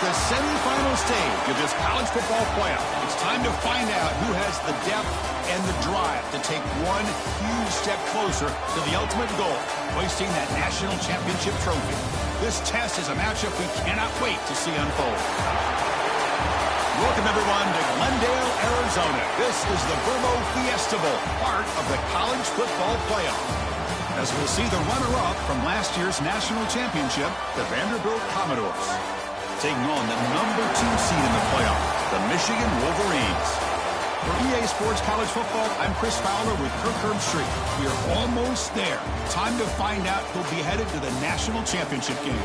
the semifinal stage of this college football playoff. It's time to find out who has the depth and the drive to take one huge step closer to the ultimate goal, hoisting that national championship trophy. This test is a matchup we cannot wait to see unfold. Welcome, everyone, to Glendale, Arizona. This is the Verbo Fiesta Bowl, part of the college football playoff. As we'll see the runner-up from last year's national championship, the Vanderbilt Commodores, taking on the number 2 seed in the playoff, the Michigan Wolverines. For EA Sports College Football, I'm Chris Fowler with Kirk Herbstreit. We are almost there. Time to find out who'll be headed to the national championship game.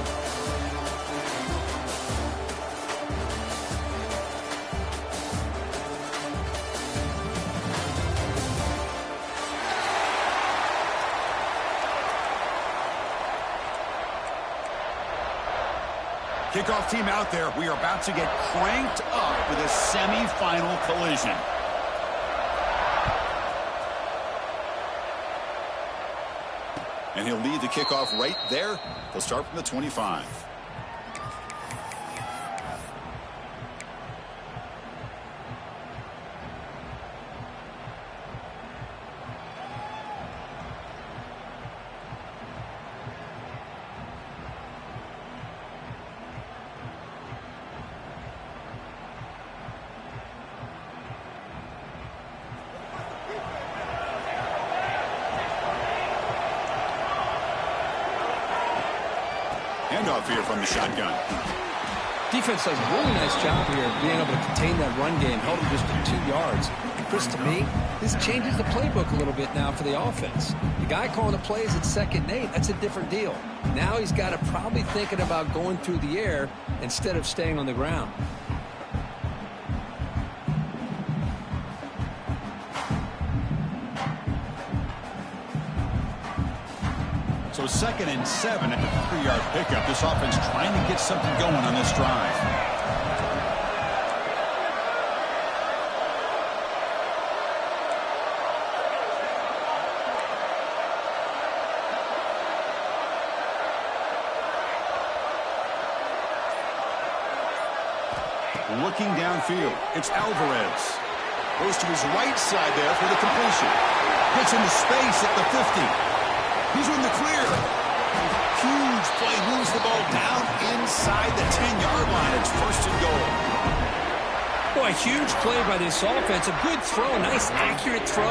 Kickoff team out there. We are about to get cranked up with a semifinal collision. And he'll lead the kickoff right there. They'll start from the 25. Handoff here from the shotgun. Defense does a really nice job here of being able to contain that run game, held him just to 2 yards. Chris, to me, this changes the playbook a little bit now for the offense. The guy calling the plays at 2nd and 8, that's a different deal. Now he's got to probably thinking about going through the air instead of staying on the ground. So 2nd and 7 at the 3-yard pickup. This offense trying to get something going on this drive. Looking downfield, it's Alvarez. Goes to his right side there for the completion. Gets into space at the 50. He's in the clear. Huge play, moves the ball down inside the 10-yard line. It's 1st and goal. Boy, huge play by this offense. A good throw, nice accurate throw.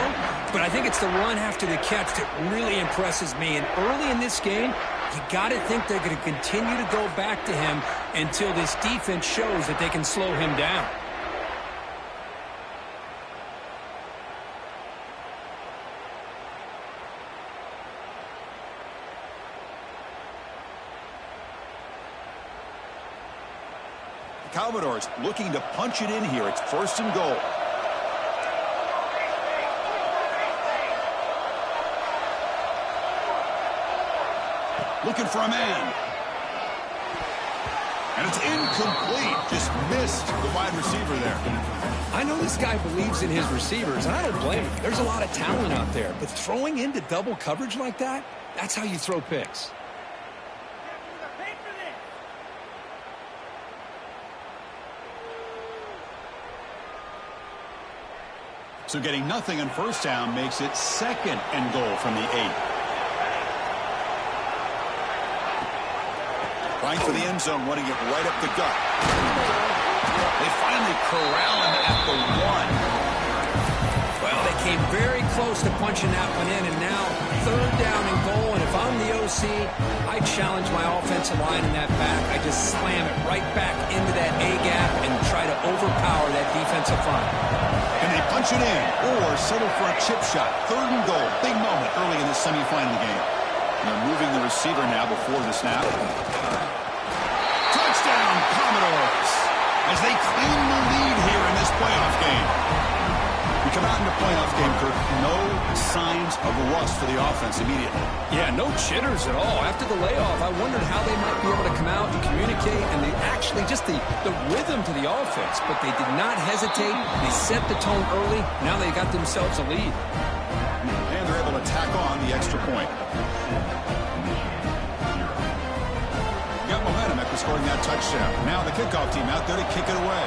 But I think it's the run after the catch that really impresses me. And early in this game, you got to think they're going to continue to go back to him until this defense shows that they can slow him down. Commodores looking to punch it in here. It's 1st and goal. Looking for a man. And it's incomplete. Just missed the wide receiver there. I know this guy believes in his receivers, and I don't blame him. There's a lot of talent out there. But throwing into double coverage like that, that's how you throw picks. So getting nothing on 1st down makes it 2nd and goal from the 8. Trying for the end zone, running it right up the gut. They finally corral him at the 1. Well, they came very close to punching that one in, and now 3rd down and goal. And if I'm the OC, I challenge my offensive line in that back. I just slam it right back into that A-gap and try to overpower that defensive front. And they punch it in or settle for a chip shot. 3rd and goal. Big moment early in the semifinal game. And they're moving the receiver now before the snap. Touchdown, Commodores, as they claim the lead here in this playoff game. We come out in the playoff game, Kirk. No signs of rust for the offense immediately. Yeah, no jitters at all. After the layoff, I wondered how they might be able to come out and communicate, and they actually just the rhythm to the offense. But they did not hesitate. They set the tone early. Now they got themselves a lead. And they're able to tack on the extra point. Got momentum at the scoring that touchdown. Now the kickoff team out there to kick it away.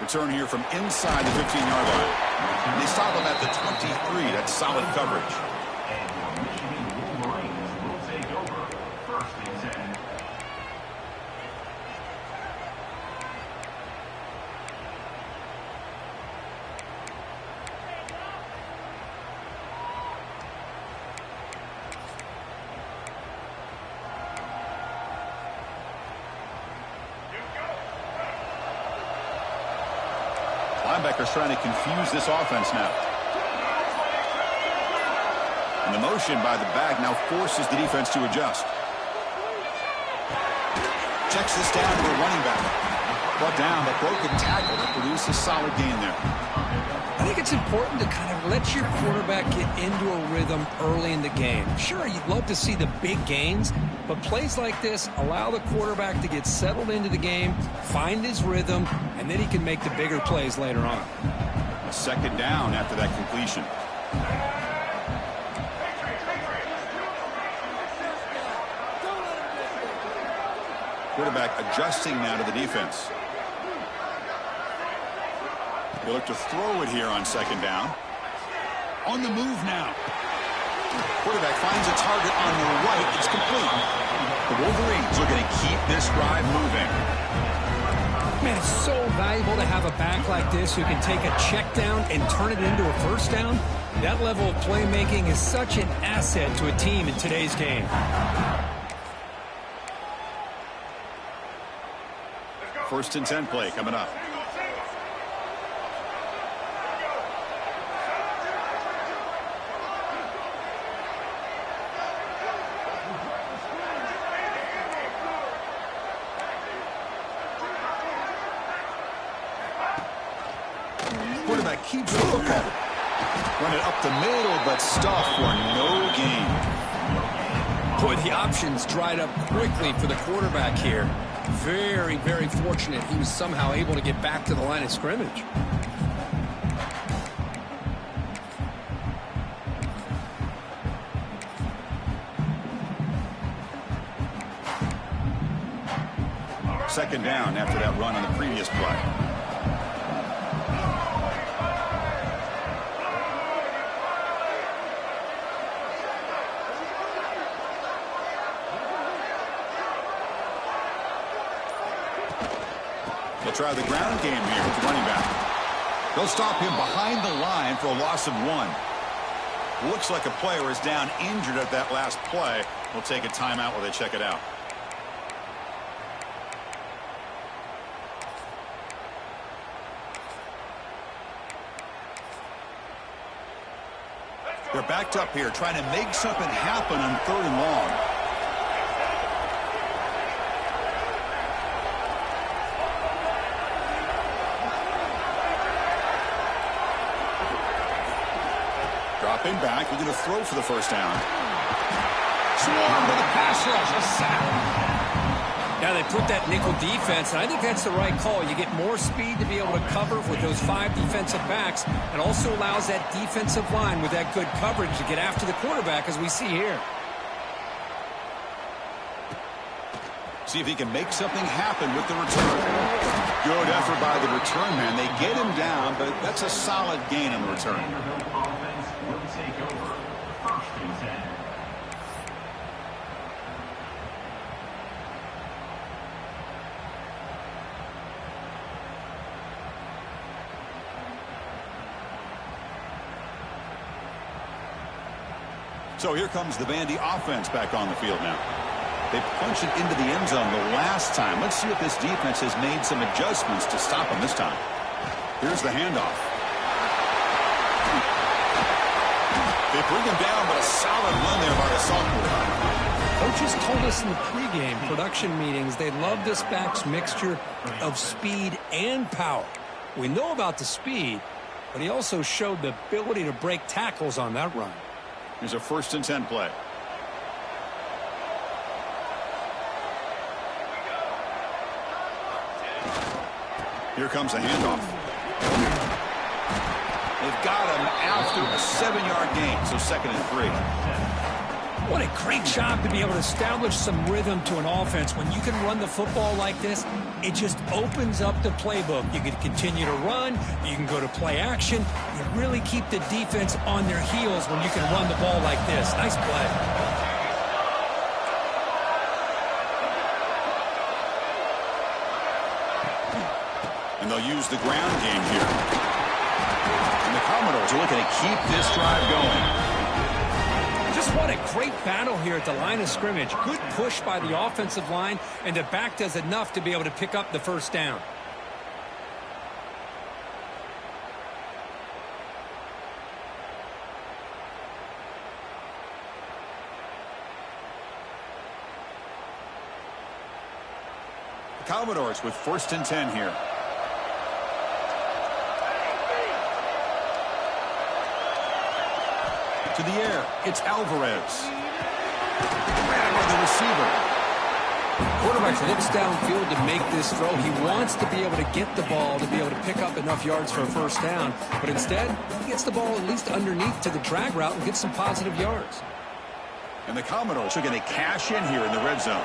Return here from inside the 15-yard line. And they stop him at the 23. That's solid coverage. Linebackers trying to confuse this offense now. And the motion by the back now forces the defense to adjust. Checks this down to a running back. Brought down, but broken tackle to produce a solid gain there. I think it's important to kind of let your quarterback get into a rhythm early in the game. Sure, you'd love to see the big gains, but plays like this allow the quarterback to get settled into the game, find his rhythm, and then he can make the bigger plays later on. A second down after that completion. Quarterback adjusting now to the defense. They look to throw it here on second down. On the move now. Quarterback finds a target on the right. It's complete. The Wolverines are going to keep this drive moving. Man, it's so valuable to have a back like this who can take a check down and turn it into a first down. That level of playmaking is such an asset to a team in today's game. First and 10 play coming up. Quarterback keeps the football. Run it up the middle, but stuffed for no gain. Boy, the options dried up quickly for the quarterback here. Very, very fortunate he was somehow able to get back to the line of scrimmage. Second down after that run on the previous play. They'll try the ground game here with the running back. They'll stop him behind the line for a loss of 1. Looks like a player is down injured at that last play. We'll take a timeout while they check it out. They're backed up here trying to make something happen on 3rd and long. Dropping back, we're going to throw for the first down. Swarmed with a pass rush, a sack. Now they put that nickel defense, and I think that's the right call. You get more speed to be able to cover with those 5 defensive backs. It also allows that defensive line with that good coverage to get after the quarterback, as we see here. See if he can make something happen with the return. Good effort by the return man. They get him down, but that's a solid gain on the return. So here comes the Vandy offense back on the field now. They punched it into the end zone the last time. Let's see if this defense has made some adjustments to stop them this time. Here's the handoff. They bring him down, but a solid run there by the sophomore. Coaches told us in the pregame production meetings they love this back's mixture of speed and power. We know about the speed, but he also showed the ability to break tackles on that run. Here's a 1st and 10 play. Here comes a handoff. They've got him after a 7-yard gain, so 2nd and 3. What a great job to be able to establish some rhythm to an offense. When you can run the football like this, it just opens up the playbook. You can continue to run. You can go to play action. You really keep the defense on their heels when you can run the ball like this. Nice play. And they'll use the ground game here. And the Commodores are looking to keep this drive going. Just what a great battle here at the line of scrimmage. Good push by the offensive line, and the back does enough to be able to pick up the first down. The Commodores with 1st and 10 here. To the air, it's Alvarez. Ran by the receiver. Quarterback looks downfield to make this throw. He wants to be able to get the ball to be able to pick up enough yards for a first down. But instead, he gets the ball at least underneath to the drag route and gets some positive yards. And the Commodores are going to cash in here in the red zone.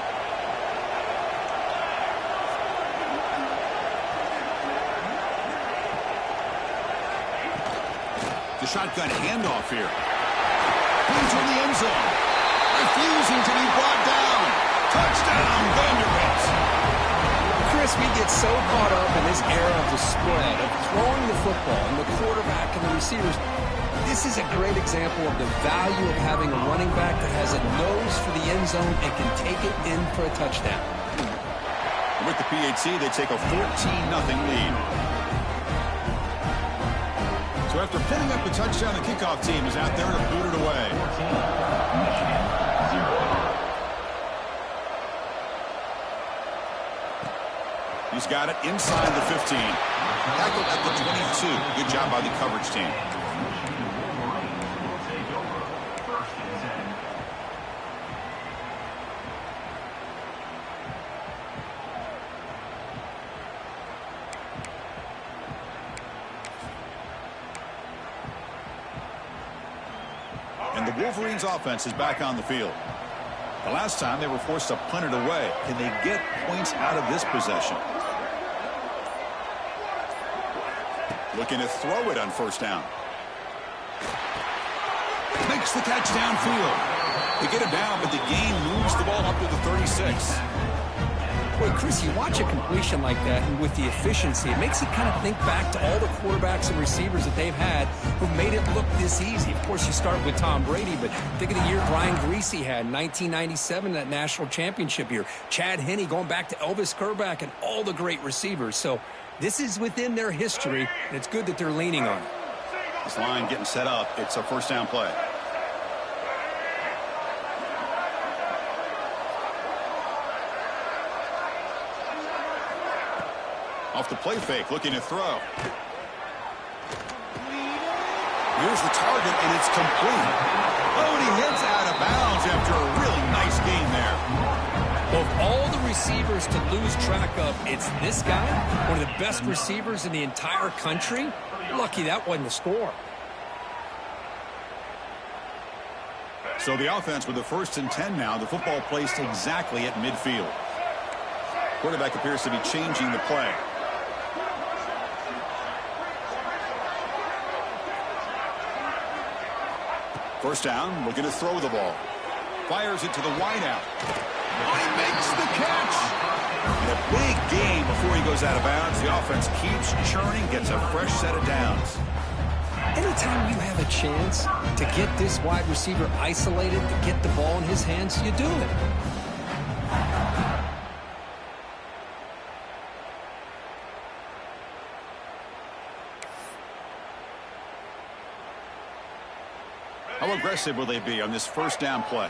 The shotgun handoff here. Into the end zone. Refusing to be brought down. Touchdown, Vanderbilt. Chris, we get so caught up in this era of the spread, of throwing the football, and the quarterback and the receivers. This is a great example of the value of having a running back that has a nose for the end zone and can take it in for a touchdown. With the PAT, they take a 14-0 lead. So after putting up the touchdown, the kickoff team is out there to boot it away. He's got it inside the 15. Tackled at the 22. Good job by the coverage team. And the Wolverines' offense is back on the field. The last time they were forced to punt it away. Can they get points out of this possession? Looking to throw it on 1st down. Makes the catch downfield. They get it down, but the gain moves the ball up to the 36. Boy, Chris, you watch a completion like that, and with the efficiency, it makes you kind of think back to all the quarterbacks and receivers that they've had who made it look this easy. Of course, you start with Tom Brady, but think of the year Brian Greasy had in 1997, that national championship year. Chad Henne going back to Elvis Kerback and all the great receivers. So this is within their history, and it's good that they're leaning on it. This line getting set up. It's a 1st down play. Off the play fake, looking to throw. Here's the target, and it's complete. Oh, and he heads out of bounds after a really nice gain there. Of all the receivers to lose track of, it's this guy, one of the best receivers in the entire country. Lucky that wasn't the score. So the offense with the 1st and 10 now. The football placed exactly at midfield. Quarterback appears to be changing the play. First down, looking to throw the ball. Fires it to the wideout. Oh, he makes the catch. And a big gain before he goes out of bounds. The offense keeps churning, gets a fresh set of downs. Anytime you have a chance to get this wide receiver isolated, to get the ball in his hands, you do it. How aggressive will they be on this 1st down play?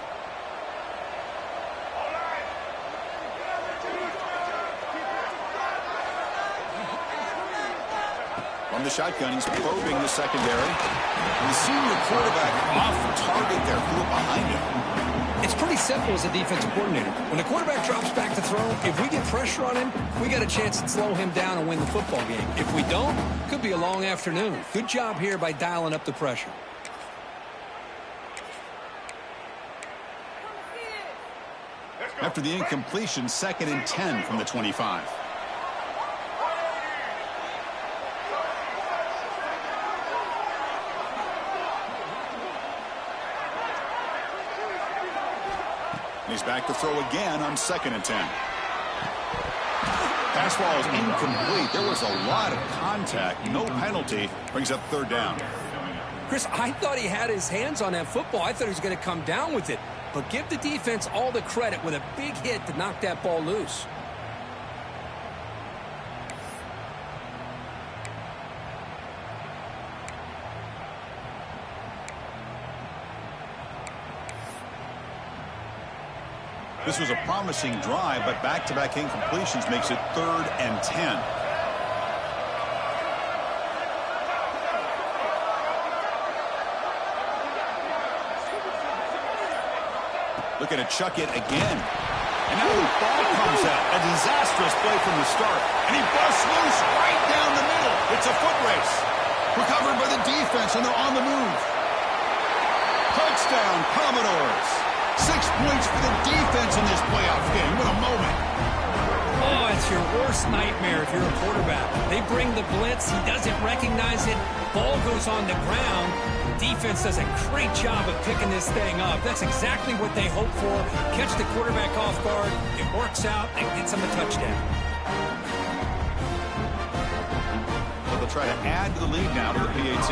From the shotgun, he's probing the secondary. And the senior quarterback off target there, threw it behind him. It's pretty simple as a defensive coordinator. When the quarterback drops back to throw, if we get pressure on him, we got a chance to slow him down and win the football game. If we don't, could be a long afternoon. Good job here by dialing up the pressure. After the incompletion, 2nd and 10 from the 25. He's back to throw again on 2nd and 10. Pass ball is incomplete. There was a lot of contact. No penalty. Brings up 3rd down. Chris, I thought he had his hands on that football. I thought he was going to come down with it. But give the defense all the credit with a big hit to knock that ball loose. This was a promising drive, but back-to-back incompletions makes it 3rd and 10. Looking to chuck it again. And now the ball comes out. A disastrous play from the start. And he busts loose right down the middle. It's a foot race. Recovered by the defense, and they're on the move. Touchdown, Commodores. 6 points for the defense in this playoff game. What a moment. Oh, it's your worst nightmare if you're a quarterback. They bring the blitz. He doesn't recognize it. Ball goes on the ground. Defense does a great job of picking this thing up. That's exactly what they hope for. Catch the quarterback off guard. It works out and gets him a touchdown. Well, they'll try to add to the lead now with the PAT.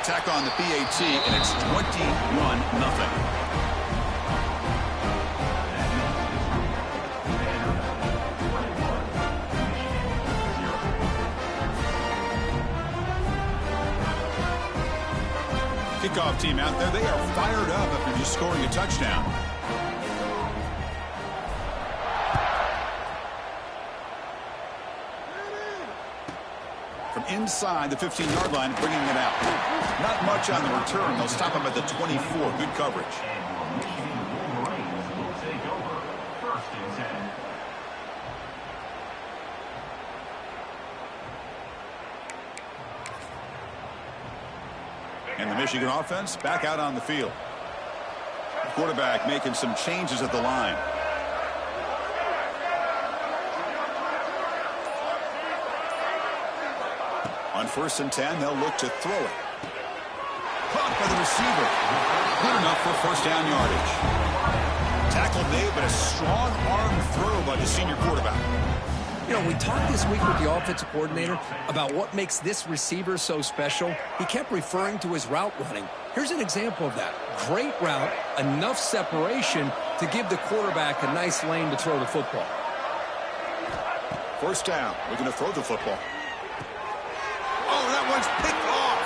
Attack on the PAT, and it's 21-0. Kickoff team out there, they are fired up after just scoring a touchdown. From inside the 15-yard line, bringing it out. Not much on the return. They'll stop him at the 24. Good coverage. And the Michigan offense back out on the field. The quarterback making some changes at the line. On 1st and 10, they'll look to throw it. Caught by the receiver. Good enough for 1st down yardage. Tackle made, but a strong arm throw by the senior quarterback. You know, we talked this week with the offensive coordinator about what makes this receiver so special. He kept referring to his route running. Here's an example of that. Great route, enough separation to give the quarterback a nice lane to throw the football. 1st down. Looking to throw the football. Oh, that one's picked off.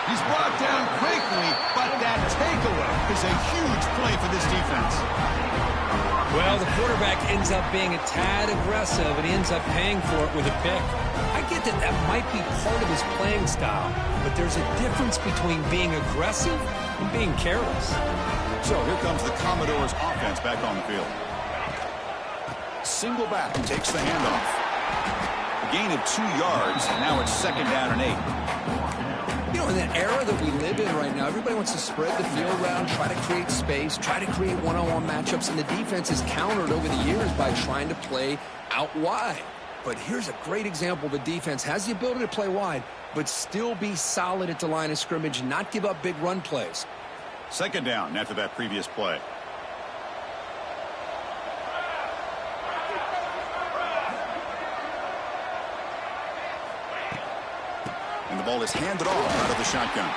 He's brought down quickly, but that takeaway is a huge play for this defense. Well, the quarterback ends up being a tad aggressive, and he ends up paying for it with a pick. I get that that might be part of his playing style, but there's a difference between being aggressive and being careless. So here comes the Commodores offense back on the field. Single back takes the handoff. A gain of 2 yards, and now it's 2nd down and 8. You know, in the era that we live in right now, everybody wants to spread the field around, try to create space, try to create one-on-one matchups, and the defense is countered over the years by trying to play out wide. But here's a great example. The defense has the ability to play wide, but still be solid at the line of scrimmage and not give up big run plays. 2nd down after that previous play. And the ball is handed off out of the shotgun.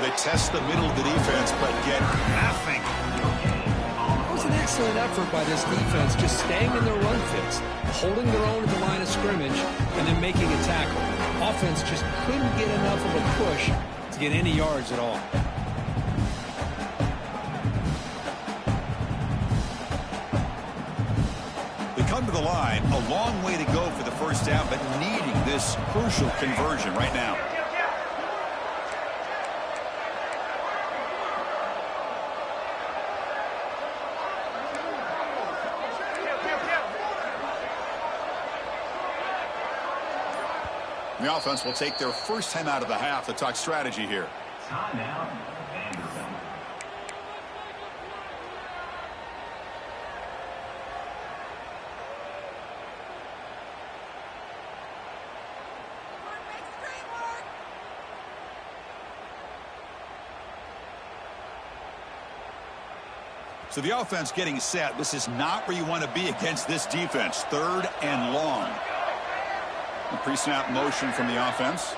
They test the middle of the defense, but get nothing. It was an excellent effort by this defense, just staying in their run fits, holding their own at the line of scrimmage, and then making a tackle. Offense just couldn't get enough of a push to get any yards at all. They come to the line, a long way to go for the 1st down, but needing this crucial conversion right now. The offense will take their first time out of the half to talk strategy here. So the offense getting set. This is not where you want to be against this defense. 3rd and long. The pre-snap motion from the offense.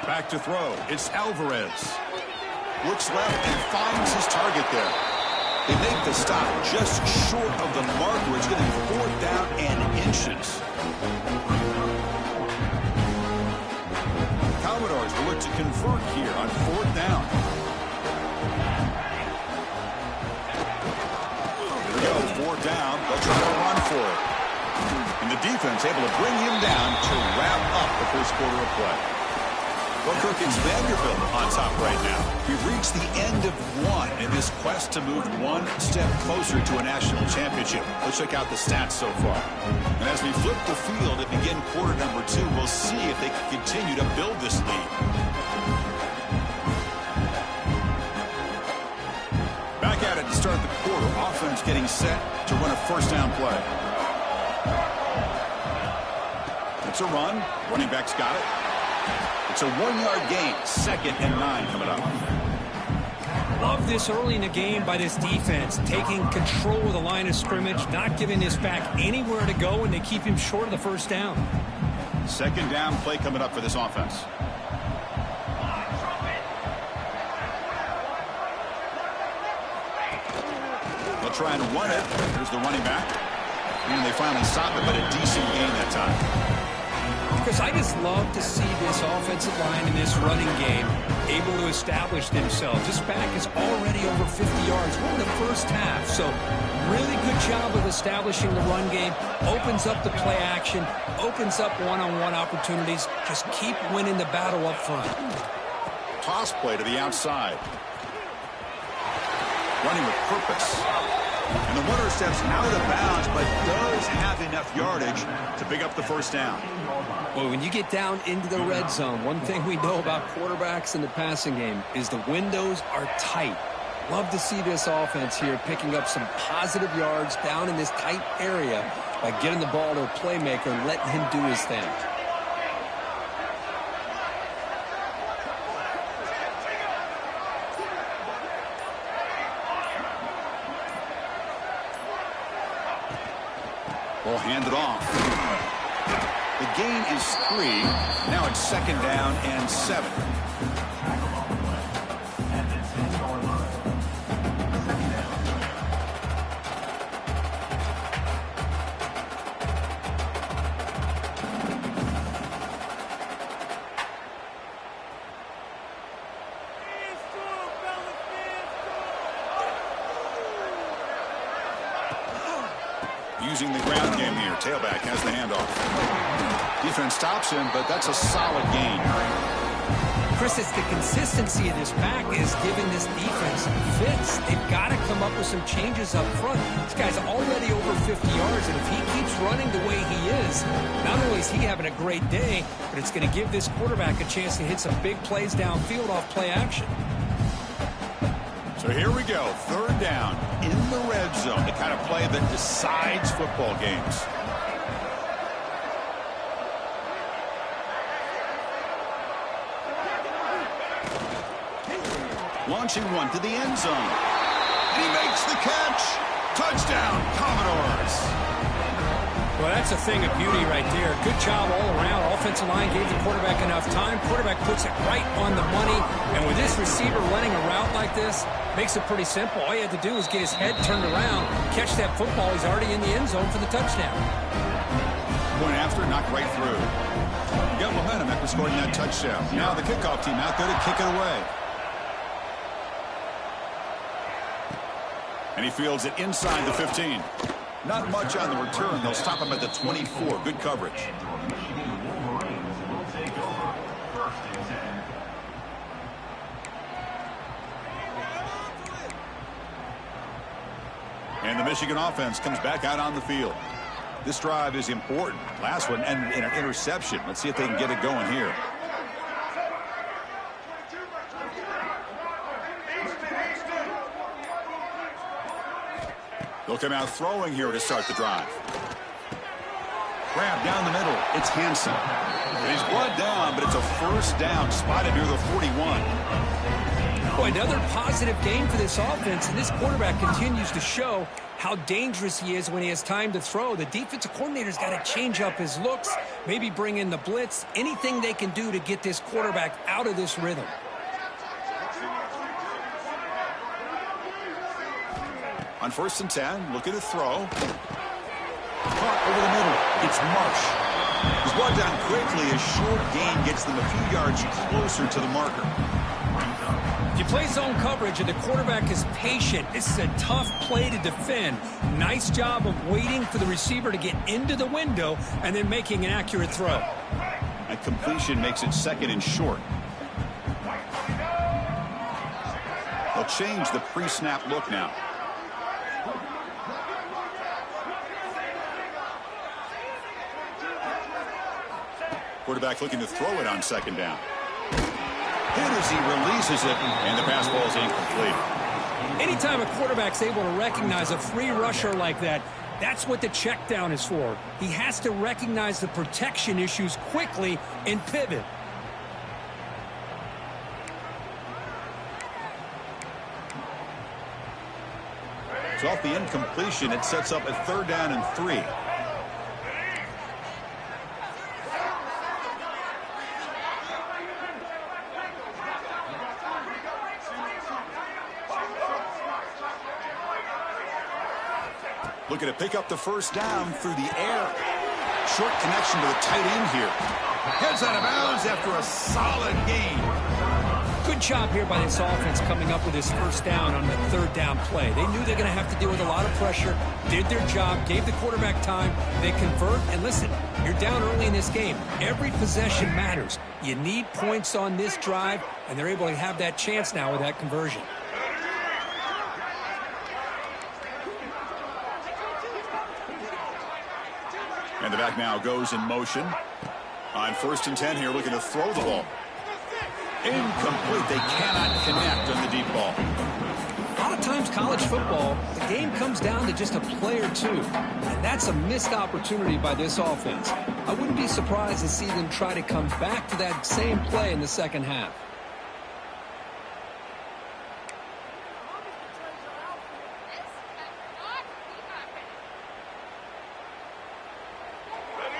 Back to throw. It's Alvarez. Looks left and finds his target there. They make the stop just short of the mark where it's going to be 4th down and inches. Commodores will look to convert here on 4th down. Here we go, 4th down. They'll try to run for it. And the defense able to bring him down to wrap up the first quarter of play. Well, Kirk, it's Vanderbilt on top right now. We've reached the end of one in this quest to move one step closer to a national championship. Let's check out the stats so far. And as we flip the field and begin quarter number 2, we'll see if they can continue to build this lead. Back at it to start the quarter. Offense getting set to run a first down play. It's a run. Running back's got it. It's a 1-yard gain. 2nd and 9 coming up. Love this early in the game by this defense, taking control of the line of scrimmage, not giving this back anywhere to go, and they keep him short of the first down. 2nd down play coming up for this offense. They'll try and run it. Here's the running back. And they finally stop it, but a decent gain that time. Because I just love to see this offensive line in this running game able to establish themselves. This back is already over 50 yards. We're in the first half, so really good job of establishing the run game. Opens up the play action, opens up one-on-one opportunities. Just keep winning the battle up front. Toss play to the outside. Running with purpose. And the runner steps out of bounds, but does have enough yardage to pick up the first down. Well, when you get down into the red zone, one thing we know about quarterbacks in the passing game is the windows are tight. Love to see this offense here picking up some positive yards down in this tight area by getting the ball to a playmaker and letting him do his thing. We'll hand it off. The gain is 3. Now it's 2nd down and 7. Using the ground game here. Tailback has the handoff. Defense stops him, but that's a solid gain. Chris, it's the consistency of this back is giving this defense fits. They've got to come up with some changes up front. This guy's already over 50 yards, and if he keeps running the way he is, not only is he having a great day, but it's going to give this quarterback a chance to hit some big plays downfield off play action. So here we go, 3rd down in the red zone, the kind of play that decides football games. Launching one to the end zone. And he makes the catch. Touchdown, Commodores. Well, that's a thing of beauty right there. Good job all around. Offensive line gave the quarterback enough time. Quarterback puts it right on the money. And with this receiver running a route like this, makes it pretty simple. All you had to do was get his head turned around, catch that football. He's already in the end zone for the touchdown. Point after, knocked right through. Got momentum after scoring that touchdown. Now the kickoff team out there to kick it away. And he fields it inside the 15. Not much on the return. They'll stop him at the 24. Good coverage. And the Michigan offense comes back out on the field. This drive is important. Last one ended in an interception. Let's see if they can get it going here. They'll come out throwing here to start the drive. Grab down the middle. It's Hansen. He's brought down, but it's a first down spotted near the 41. Boy, another positive game for this offense, and this quarterback continues to show how dangerous he is when he has time to throw. The defensive coordinator's got to change up his looks, maybe bring in the blitz, anything they can do to get this quarterback out of this rhythm. On 1st and 10, looking to throw. Caught over the middle. It's Marsh. He's brought down quickly. A short gain gets them a few yards closer to the marker. If you play zone coverage and the quarterback is patient, this is a tough play to defend. Nice job of waiting for the receiver to get into the window and then making an accurate throw. That completion makes it 2nd and short. They'll change the pre-snap look now. Quarterback looking to throw it on 2nd down. Hit as he releases it, and the pass ball is incomplete. Anytime a quarterback's able to recognize a free rusher like that, that's what the check down is for. He has to recognize the protection issues quickly and pivot. So off the incompletion, it sets up a 3rd down and 3. Looking to pick up the 1st down through the air. Short connection to the tight end here. Heads out of bounds after a solid gain. Good job here by this offense coming up with his 1st down on the 3rd down play. They knew they're going to have to deal with a lot of pressure, did their job, gave the quarterback time. They convert, and listen, you're down early in this game. Every possession matters. You need points on this drive, and they're able to have that chance now with that conversion. And the back now goes in motion. On 1st and 10 here, looking to throw the ball. Incomplete. They cannot connect on the deep ball. A lot of times college football, the game comes down to just a play or two. And that's a missed opportunity by this offense. I wouldn't be surprised to see them try to come back to that same play in the 2nd half.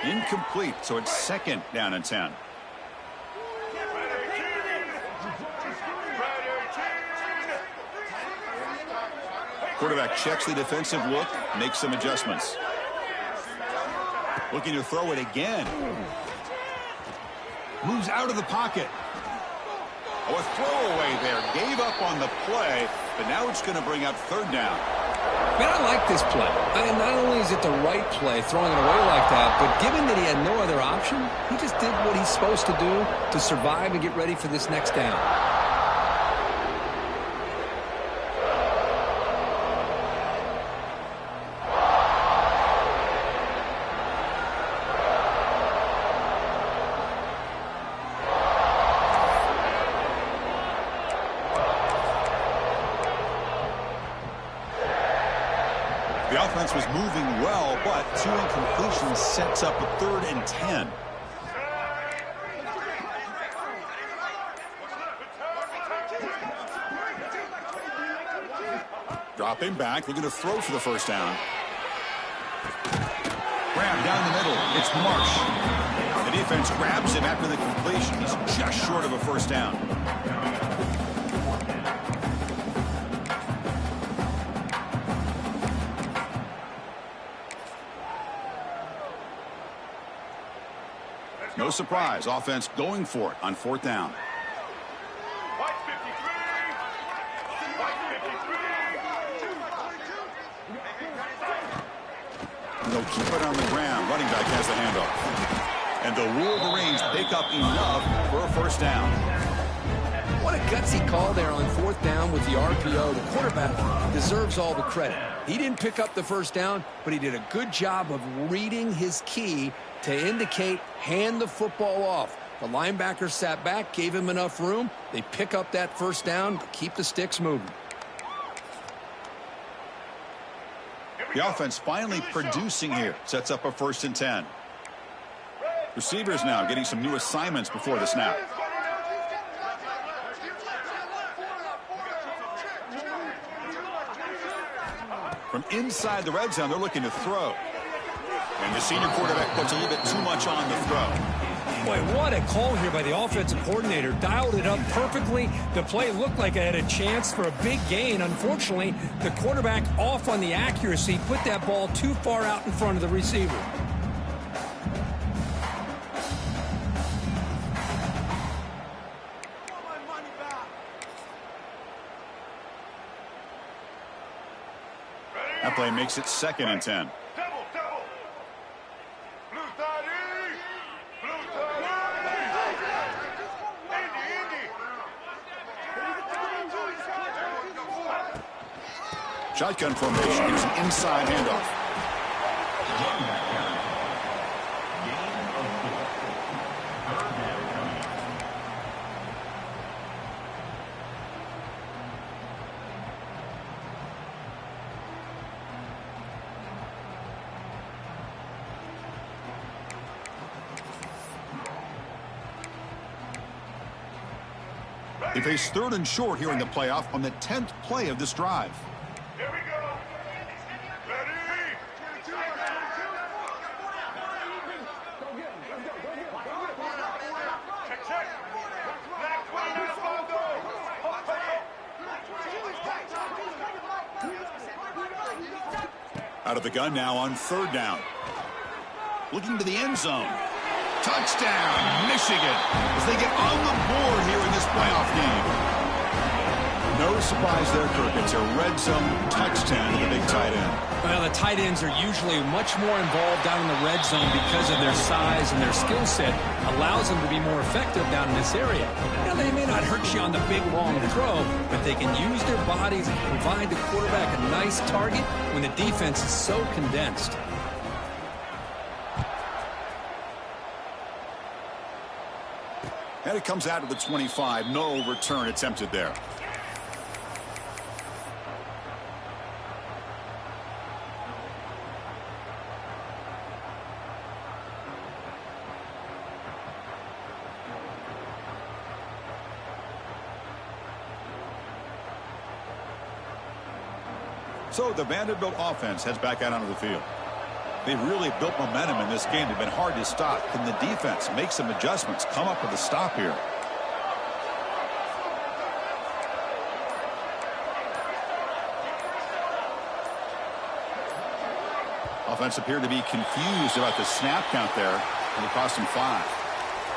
Incomplete, so it's 2nd down and 10. Quarterback checks the defensive look, makes some adjustments. Looking to throw it again. Moves out of the pocket. Oh, a throwaway there. Gave up on the play, but now it's going to bring up 3rd down. Man, I like this play. Not only is it the right play, throwing it away like that, but given that he had no other option, he just did what he's supposed to do to survive and get ready for this next down. The offense was moving well, but 2 incompletions sets up a 3rd and 10. Dropping back, looking to throw for the 1st down. Grab down the middle. It's Marsh. The defense grabs him after the completion. He's just short of a 1st down. No surprise, offense going for it on 4th down. And they'll keep it on the ground. Running back has the handoff. And they'll rule the range, pick up enough for a 1st down. What What a gutsy call there on 4th down with the RPO. The quarterback deserves all the credit. He didn't pick up the first down, but he did a good job of reading his key to indicate hand the football off. The linebacker sat back, gave him enough room. They pick up that first down, but keep the sticks moving. The offense finally producing here. Sets up a 1st and 10. Receivers now getting some new assignments before the snap. From inside the red zone, they're looking to throw. And the senior quarterback puts a little bit too much on the throw. Boy, what a call here by the offensive coordinator. Dialed it up perfectly. The play looked like it had a chance for a big gain. Unfortunately, the quarterback off on the accuracy, put that ball too far out in front of the receiver. That play makes it 2nd and 10. Shotgun formation. Here's an inside handoff. They face 3rd and short here in the playoff on the 10th play of this drive. Here we go. Ready? Check. Out of the gun now on 3rd down. Looking to the end zone. Touchdown, Michigan, as they get on the board here in this playoff game. No surprise there, Kirk. It's a red zone touchdown to the big tight end. Well, the tight ends are usually much more involved down in the red zone because of their size and their skill set. Allows them to be more effective down in this area. Now, they may not hurt you on the big, long throw, but they can use their bodies and provide the quarterback a nice target when the defense is so condensed. And it comes out to the 25. No return attempted there. So the Vanderbilt offense heads back out onto the field. They've really built momentum in this game. They've been hard to stop. Can the defense make some adjustments, come up with a stop here? Offense appeared to be confused about the snap count there, and it cost him 5.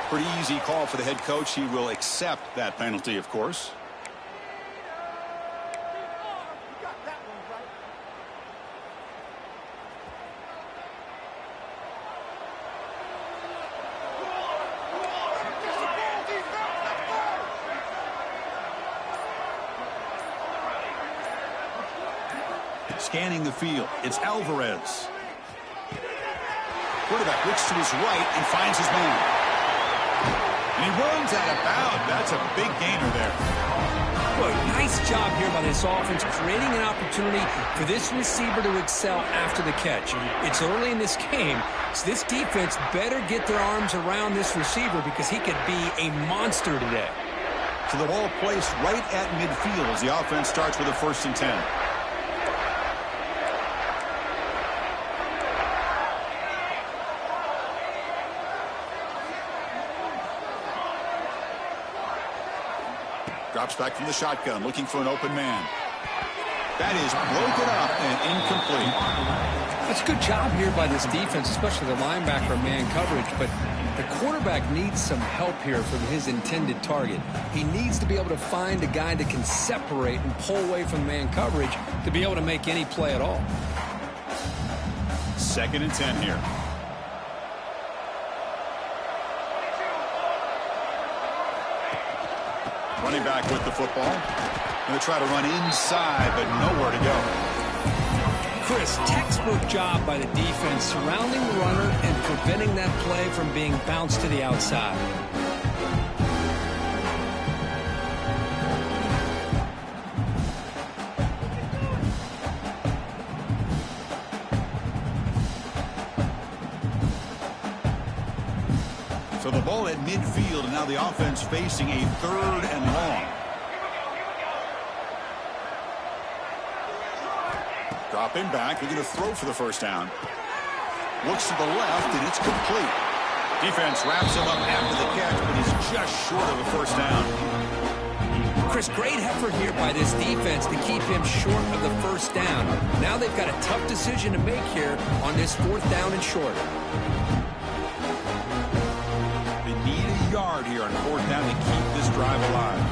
Pretty easy call for the head coach. He will accept that penalty, of course. Scanning the field, it's Alvarez. Quarterback looks to his right and finds his man. And he runs out of bounds. That's a big gainer there. Boy, nice job here by this offense, creating an opportunity for this receiver to excel after the catch. It's early in this game, so this defense better get their arms around this receiver because he could be a monster today. So the ball placed right at midfield as the offense starts with a 1st and 10. Drops back from the shotgun, looking for an open man. That is broken up and incomplete. That's a good job here by this defense, especially the linebacker man coverage, but the quarterback needs some help here from his intended target. He needs to be able to find a guy that can separate and pull away from man coverage to be able to make any play at all. 2nd and 10 here. Running back with the football. Going to try to run inside, but nowhere to go. Chris, textbook job by the defense surrounding the runner and preventing that play from being bounced to the outside. So the ball at midfield, and now the offense facing a 3rd and long. Dropping back, they're going to throw for the first down. Looks to the left, and it's complete. Defense wraps him up after the catch, but he's just short of a first down. Chris, great effort here by this defense to keep him short of the first down. Now they've got a tough decision to make here on this 4th down and short. They need a yard here on 4th down to keep this drive alive.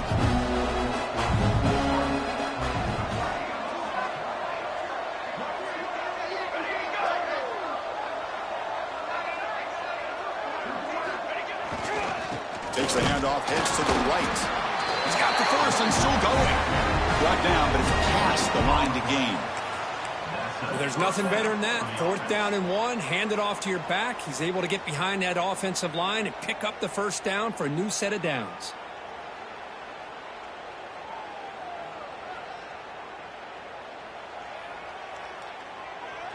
Takes the handoff, heads to the right. He's got the first and still going. Brought down, but it's past the line to gain. Well, there's nothing better than that. 4th down and 1, hand it off to your back. He's able to get behind that offensive line and pick up the first down for a new set of downs.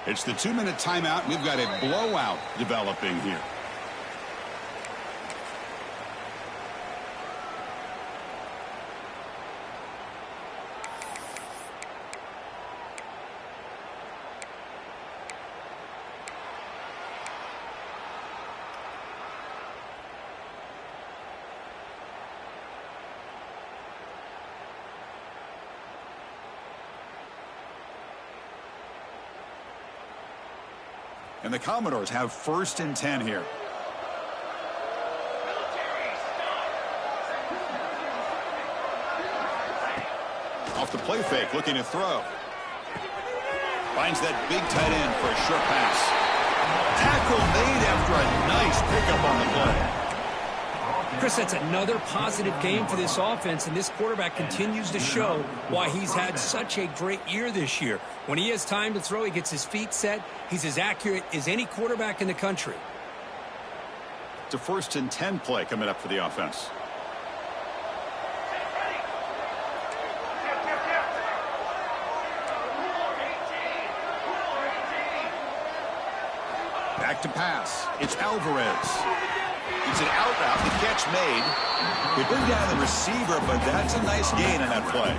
It's the 2-minute timeout. We've got a blowout developing here. And the Commodores have 1st and 10 here. Off the play fake, looking to throw. Finds that big tight end for a short pass. Tackle made after a nice pickup on the play. Chris, that's another positive game for this offense, and this quarterback continues to show why he's had such a great year this year. When he has time to throw, he gets his feet set. He's as accurate as any quarterback in the country. It's a 1st and 10 play coming up for the offense. Back to pass. It's Alvarez. It's an out route. The catch made. They bring down the receiver, but that's a nice gain on that play.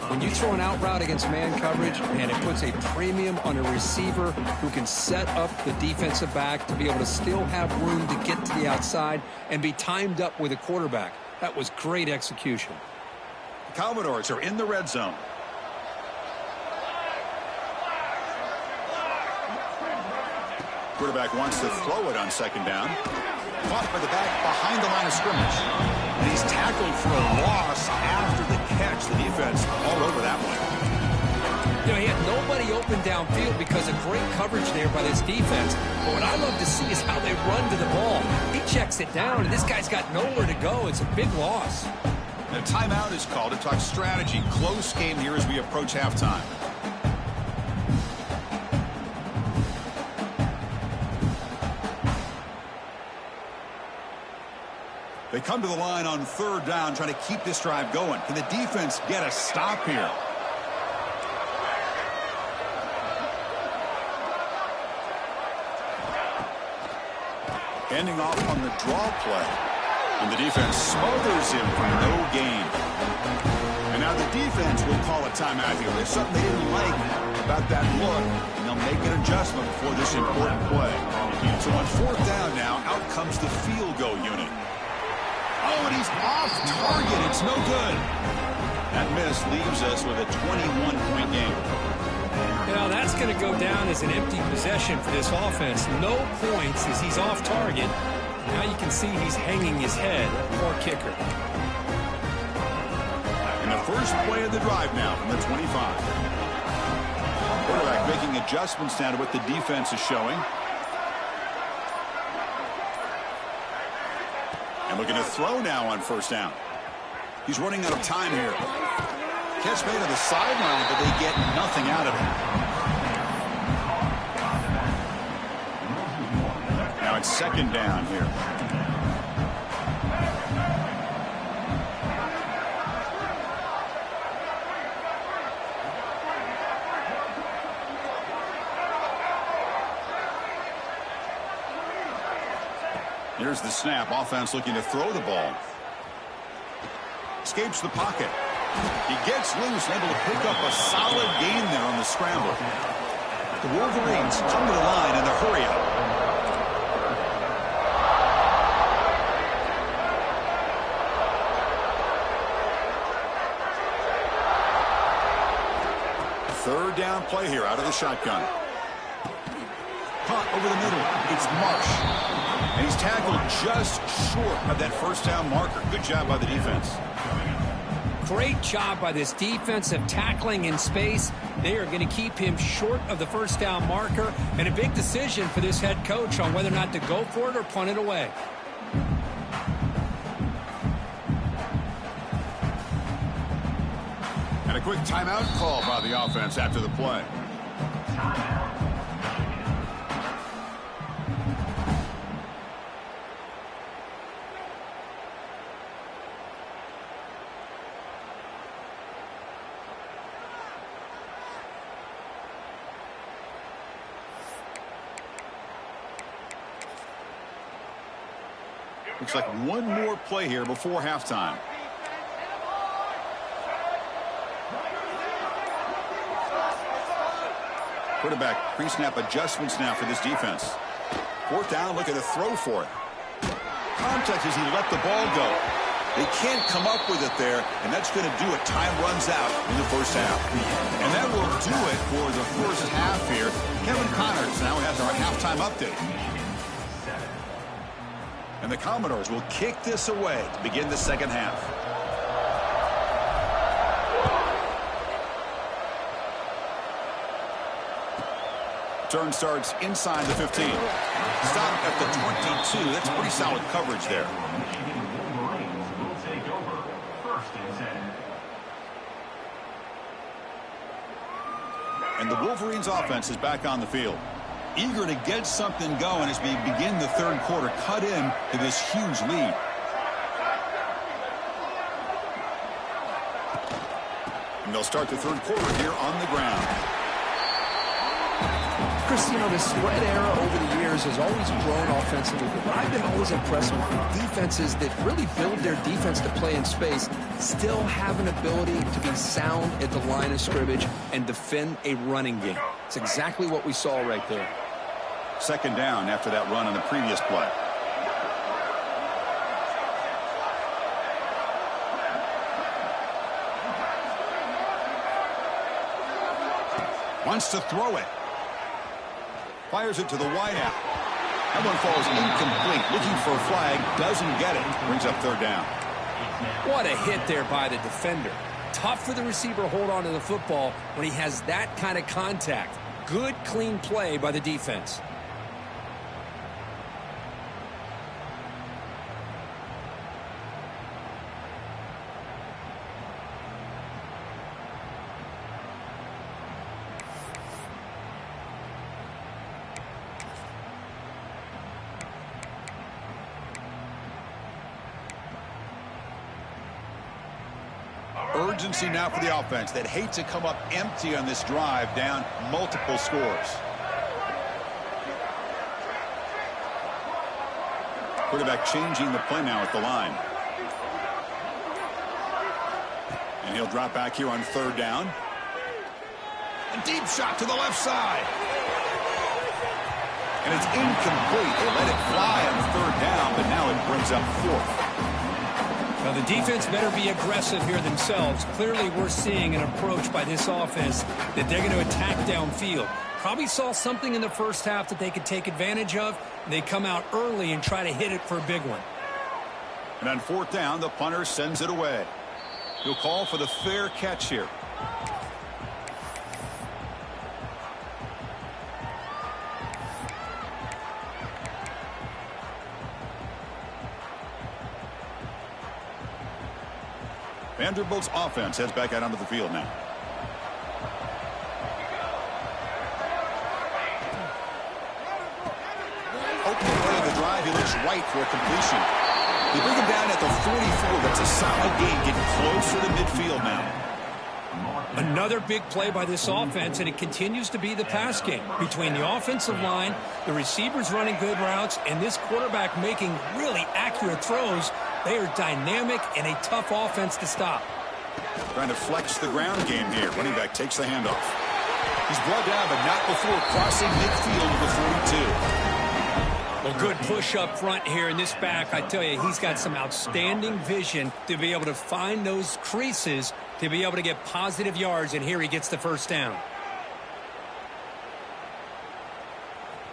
When you throw an out route against man coverage, man, it puts a premium on a receiver who can set up the defensive back to be able to still have room to get to the outside and be timed up with a quarterback. That was great execution. The Commodores are in the red zone. Quarterback wants to throw it on 2nd down. Caught by the back behind the line of scrimmage. And he's tackled for a loss after the catch. The defense all over that one. You know, he had nobody open downfield because of great coverage there by this defense. But what I love to see is how they run to the ball. He checks it down, and this guy's got nowhere to go. It's a big loss. And a timeout is called to talk strategy. Close game here as we approach halftime. They come to the line on 3rd down, trying to keep this drive going. Can the defense get a stop here? Handing off on the draw play. And the defense smothers him for no gain. And now the defense will call a timeout here. There's something they didn't like about that look, and they'll make an adjustment for this important play. So on 4th down now, out comes the field goal unit. Oh, and he's off target. It's no good. That miss leaves us with a 21-point game. You know, that's going to go down as an empty possession for this offense. No points as he's off target. Now you can see he's hanging his head. Poor kicker. And the first play of the drive now from the 25. Quarterback making adjustments now to what the defense is showing. And looking to throw now on 1st down. He's running out of time here. Catch made on the sideline, but they get nothing out of it. Now it's second down here. Here's the snap. Offense looking to throw the ball. Escapes the pocket. He gets loose and able to pick up a solid gain there on the scramble. The Wolverines come to the line in the hurry up. Third down play here out of the shotgun. Punt over the middle. It's Marsh. And he's tackled just short of that first down marker. Good job by the defense. Great job by this defensive tackling in space. They are going to keep him short of the first down marker. And a big decision for this head coach on whether or not to go for it or punt it away. And a quick timeout call by the offense after the play. Looks like one more play here before halftime. Quarterback pre-snap adjustments now for this defense. Fourth down, looking to throw for it. Contact as he let the ball go. They can't come up with it there, and that's going to do it. Time runs out in the first half. And that will do it for the first half here. Kevin Connors now has our halftime update. And the Commodores will kick this away to begin the second half. Turn starts inside the 15. Stop at the 22. That's pretty solid coverage there. And the Wolverines offense is back on the field. Eager to get something going as we begin the third quarter. Cut in to this huge lead. And they'll start the third quarter here on the ground. Chris, you know, the spread era over the years has always grown offensively, but I've been always impressed with defenses that really build their defense to play in space, still have an ability to be sound at the line of scrimmage and defend a running game. It's exactly what we saw right there. Second down after that run on the previous play. Wants to throw it. Fires it to the wideout. That one falls incomplete. Looking for a flag. Doesn't get it. Brings up third down. What a hit there by the defender. Tough for the receiver to hold on to the football when he has that kind of contact. Good, clean play by the defense. Urgency now for the offense that hate to come up empty on this drive, down multiple scores. Quarterback changing the play now at the line. And he'll drop back here on third down. A deep shot to the left side. And it's incomplete. They let it fly on third down, but now it brings up fourth. Now, the defense better be aggressive here themselves. Clearly, we're seeing an approach by this offense that they're going to attack downfield. Probably saw something in the first half that they could take advantage of. They come out early and try to hit it for a big one. And on fourth down, the punter sends it away. He'll call for the fair catch here. Vanderbilt's offense heads back out onto the field now. Opening play of the drive, he looks right for a completion. They bring him down at the 44. That's a solid gain, getting closer to midfield now. Another big play by this offense, and it continues to be the pass game. Between the offensive line, the receivers running good routes, and this quarterback making really accurate throws, they are dynamic and a tough offense to stop. Trying to flex the ground game here. Running back takes the handoff. He's brought down, but not before crossing midfield to the 42. Well, good push up front here in this back. I tell you, he's got some outstanding vision to be able to find those creases to be able to get positive yards, and here he gets the first down.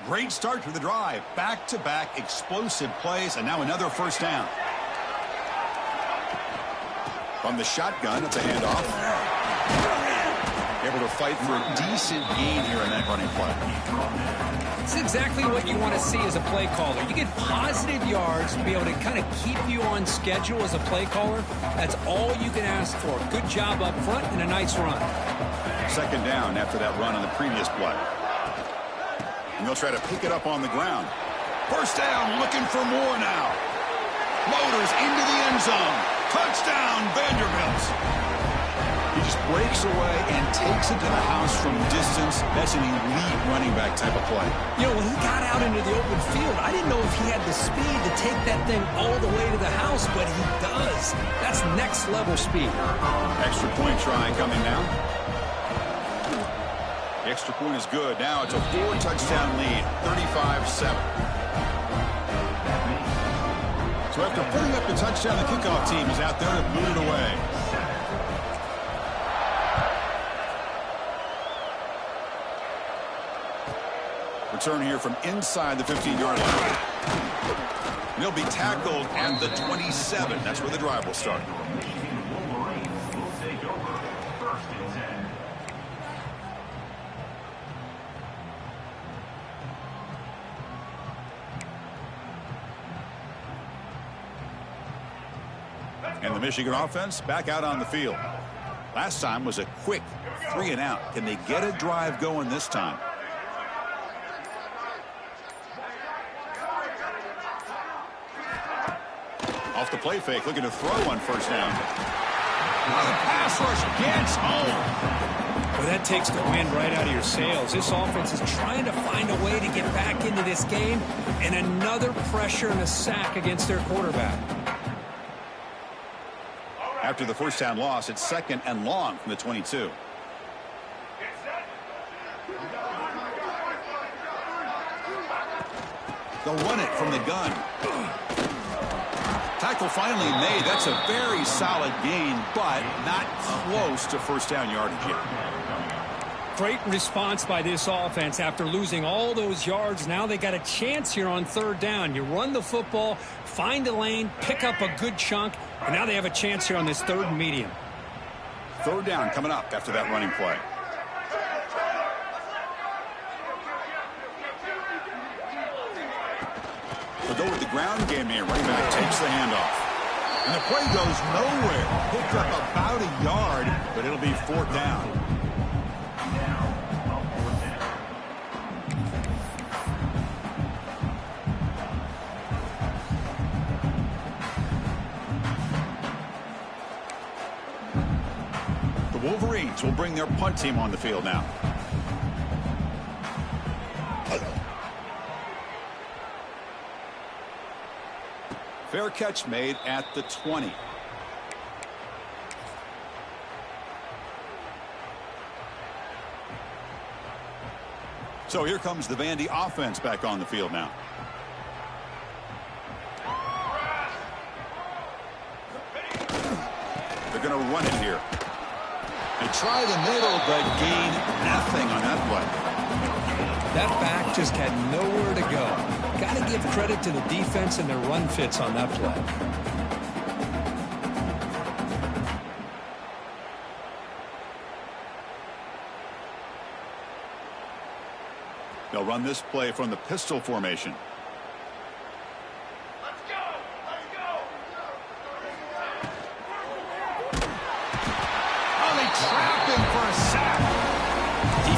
Great start to the drive. Back-to-back explosive plays, and now another first down. From the shotgun, it's a handoff. Able to fight for a decent gain here in that running play. It's exactly what you want to see as a play caller. You get positive yards to be able to kind of keep you on schedule as a play caller. That's all you can ask for. Good job up front and a nice run. Second down after that run on the previous play. And they'll try to pick it up on the ground. First down, looking for more now. Motors into the end zone. Touchdown, Vanderbilt. He just breaks away and takes it to the house from distance. That's an elite running back type of play. You know, when he got out into the open field, I didn't know if he had the speed to take that thing all the way to the house, but he does. That's next level speed. Extra point try coming now. The extra point is good. Now it's a 4-touchdown lead, 35-7. So after putting up the touchdown, the kickoff team is out there to boot it away. Return here from inside the 15-yard line. And he'll be tackled at the 27. That's where the drive will start. And the Michigan offense back out on the field. Last time was a quick 3-and-out. Can they get a drive going this time? Off the play fake, looking to throw on first down. The pass rush gets home. Well, that takes the wind right out of your sails. This offense is trying to find a way to get back into this game, and another pressure and a sack against their quarterback. After the first down loss, it's second and long from the 22. They'll run it from the gun. Tackle finally made. That's a very solid gain, but not close to first down yardage yet. Great response by this offense after losing all those yards. Now they got a chance here on third down. You run the football, find a lane, pick up a good chunk, and now they have a chance here on this third and medium. Third down coming up after that running play. They'll go with the ground game here. Running back takes the handoff. And the play goes nowhere. Picked up about a yard, but it'll be fourth down. The Wolverines will bring their punt team on the field now. Fair catch made at the 20. So here comes the Vandy offense back on the field now. They're going to run it here. They try the middle, but gain nothing on that play. That back just had nowhere to go. Got to give credit to the defense and their run fits on that play. They'll run this play from the pistol formation.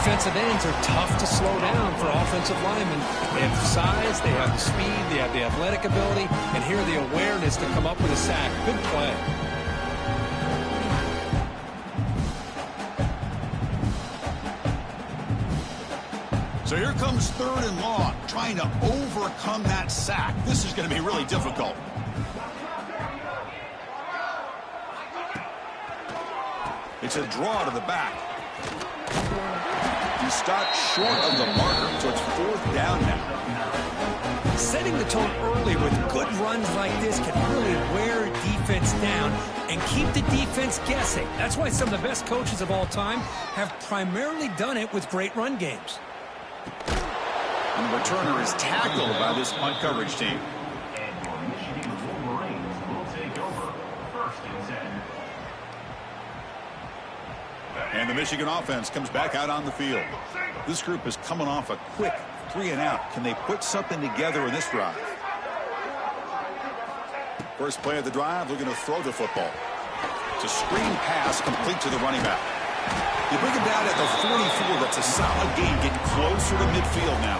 defensive ends are tough to slow down for offensive linemen. They have the size, they have the speed, they have the athletic ability, and here the awareness to come up with a sack. Good play. So here comes 3rd and long, trying to overcome that sack. This is going to be really difficult. It's a draw to the back. He stopped short of the marker, so it's 4th down now. Setting the tone early with good runs like this can really wear a defense down and keep the defense guessing. That's why some of the best coaches of all time have primarily done it with great run games. And the returner is tackled by this punt coverage team. And the Michigan offense comes back out on the field. This group is coming off a quick 3-and-out. Can they put something together in this drive? First play of the drive, looking to throw the football. It's a screen pass complete to the running back. You bring him down at the 44. That's a solid gain. Getting closer to midfield now.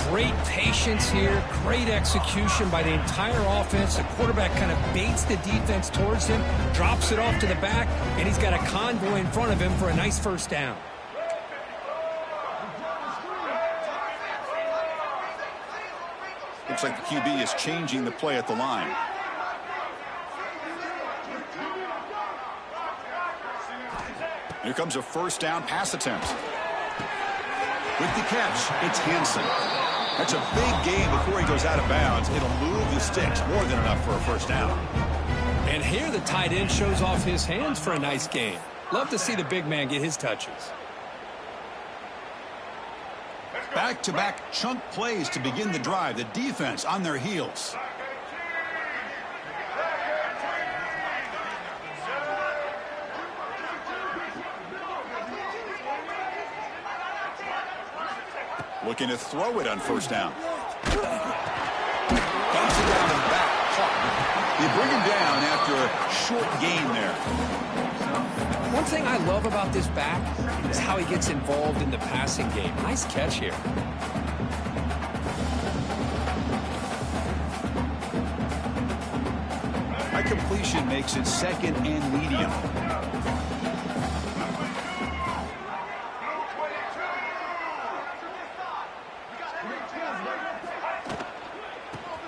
Great patience here, great execution by the entire offense. The quarterback kind of baits the defense towards him, drops it off to the back, and he's got a convoy in front of him for a nice first down. Looks like the QB is changing the play at the line. Here comes a first down pass attempt. With the catch, it's Hansen. That's a big gain before he goes out of bounds. It'll move the sticks, more than enough for a first down. And here the tight end shows off his hands for a nice gain. Love to see the big man get his touches. Back-to-back chunk plays to begin the drive. The defense on their heels. Looking to throw it on first down. Dumps it down and back. Caught. You bring him down after a short gain there. One thing I love about this back is how he gets involved in the passing game. Nice catch here. High completion makes it 2nd and medium.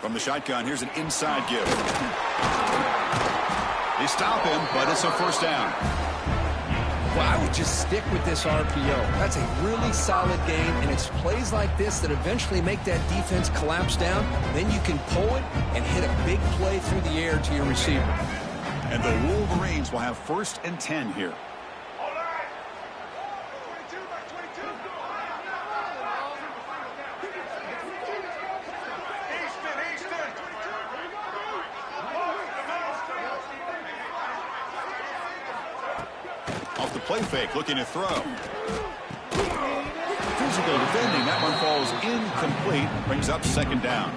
From the shotgun, here's an inside give. They stop him, but it's a first down. Well, I would just stick with this RPO. That's a really solid game, and it's plays like this that eventually make that defense collapse down. Then you can pull it and hit a big play through the air to your receiver. And the Wolverines will have 1st and 10 here. Off the play fake, looking to throw. Physical defending. That one falls incomplete. Brings up 2nd down.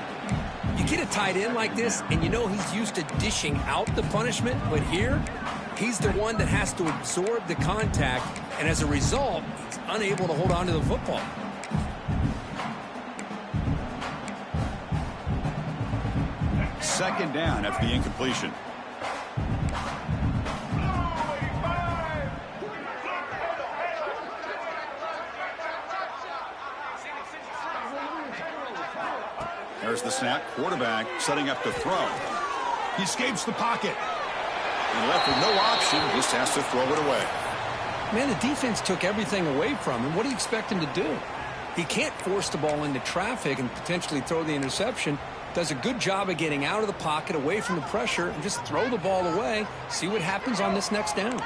You get a tight end like this, and you know he's used to dishing out the punishment, but here, he's the one that has to absorb the contact, and as a result, he's unable to hold on to the football. Second down after the incompletion. There's the snap. Quarterback setting up to throw. He escapes the pocket. And left with no option. Just has to throw it away. Man, the defense took everything away from him. What do you expect him to do? He can't force the ball into traffic and potentially throw the interception. Does a good job of getting out of the pocket, away from the pressure, and just throw the ball away. See what happens on this next down.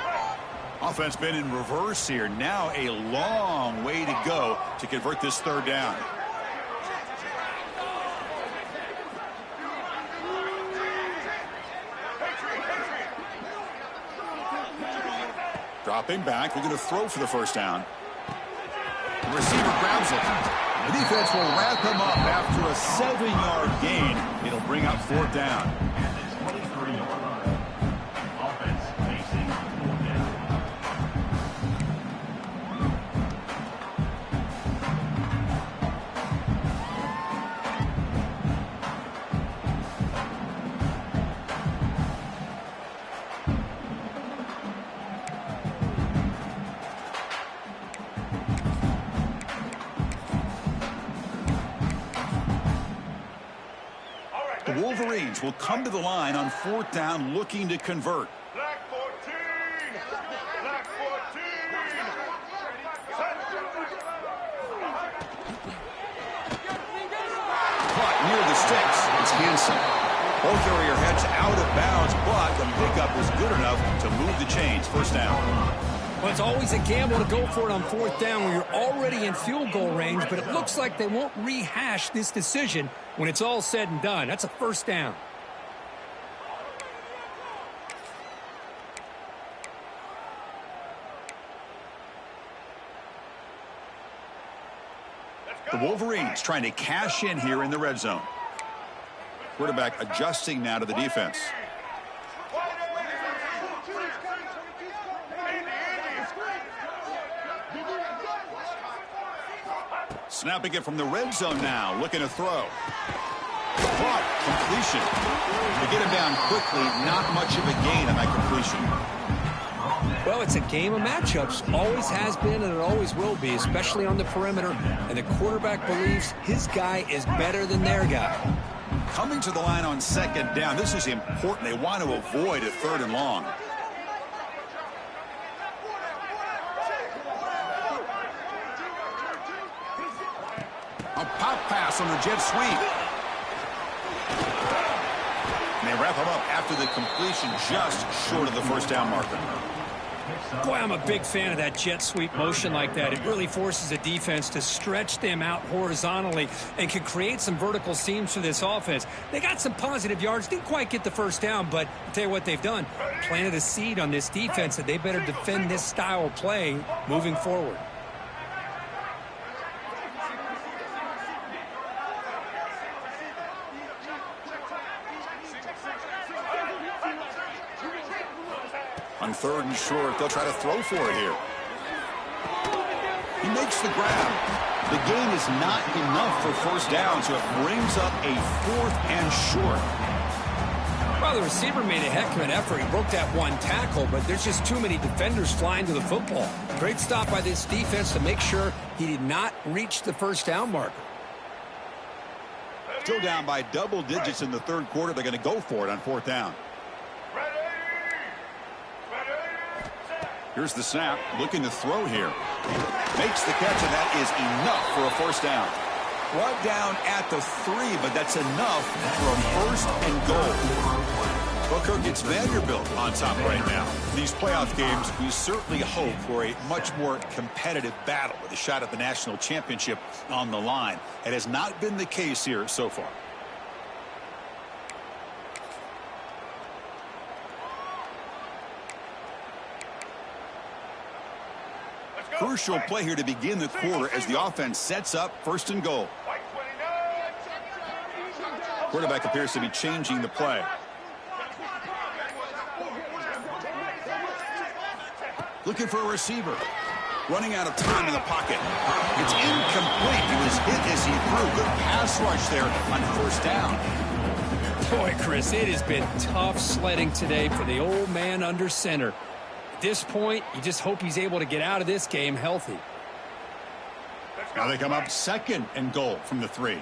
Offense been in reverse here. Now a long way to go to convert this 3rd down. Dropping back, looking to throw for the first down. The receiver grabs it. The defense will wrap him up after a 7-yard gain. It'll bring up 4th down. The Wolverines will come to the line on 4th down looking to convert. Black 14. Black 14. Caught near the sticks. It's Hansen. Ball carrier heads out of bounds, but the pickup is good enough to move the chains. 1st down. Well, it's always a gamble to go for it on 4th down when you're already in field goal range, but it looks like they won't rehash this decision when it's all said and done. That's a 1st down. The Wolverines trying to cash in here in the red zone. Quarterback adjusting now to the defense. Snapping it from the red zone now, looking to throw. Caught, completion. To get him down quickly, not much of a gain on that completion. Well, it's a game of matchups. Always has been and it always will be, especially on the perimeter. And the quarterback believes his guy is better than their guy. Coming to the line on 2nd down, this is important. They want to avoid a 3rd and long. A pop pass on the jet sweep. And they wrap him up after the completion just short of the 1st down marker. Boy, I'm a big fan of that jet sweep motion like that. It really forces a defense to stretch them out horizontally and can create some vertical seams for this offense. They got some positive yards, didn't quite get the 1st down, but I'll tell you what they've done. Planted a seed on this defense that they better defend this style of play moving forward. On 3rd and short, they'll try to throw for it here. He makes the grab. The gain is not enough for 1st down, so it brings up a 4th and short. Well, the receiver made a heck of an effort. He broke that one tackle, but there's just too many defenders flying to the football. Great stop by this defense to make sure he did not reach the 1st down marker. Still down by double digits in the 3rd quarter. They're going to go for it on 4th down. Here's the snap, looking to throw here. Makes the catch, and that is enough for a 1st down. Brought down at the 3, but that's enough for a 1st and goal. Well, Kirk, it's Vanderbilt on top right now. These playoff games, we certainly hope for a much more competitive battle with a shot at the national championship on the line. It has not been the case here so far. Crucial play here to begin the quarter as the offense sets up 1st and goal. Quarterback appears to be changing the play. Looking for a receiver. Running out of time in the pocket. It's incomplete. He was hit as he threw. Good pass rush there on 1st down. Boy, Chris, it has been tough sledding today for the old man under center. At this point, you just hope he's able to get out of this game healthy. Now they come up 2nd and goal from the 3.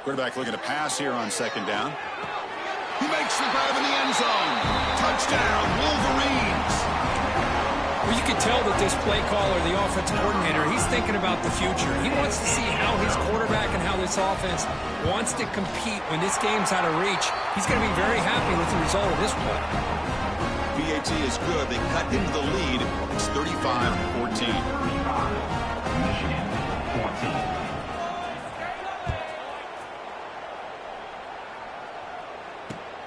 Quarterback looking to pass here on 2nd down. He makes the grab in the end zone. Touchdown, Wolverines. Well, you can tell that this play caller, the offensive coordinator, he's thinking about the future. He wants to see how his quarterback and how this offense wants to compete when this game's out of reach. He's going to be very happy with the result of this play. PAT is good. They cut into the lead. It's 35-14. Michigan, 14.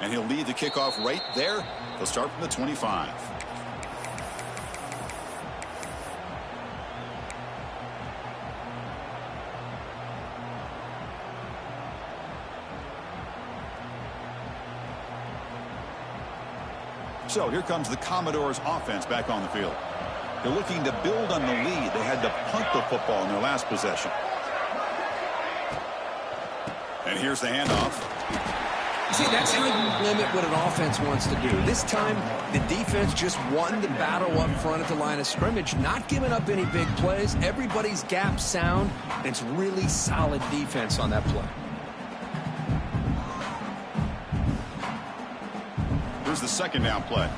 And he'll lead the kickoff right there. He'll start from the 25. So here comes the Commodores offense back on the field. They're looking to build on the lead. They had to punt the football in their last possession. And here's the handoff. See, that's how you limit what an offense wants to do. This time, the defense just won the battle up front at the line of scrimmage, not giving up any big plays. Everybody's gap sound, and it's really solid defense on that play. Here's the second down play.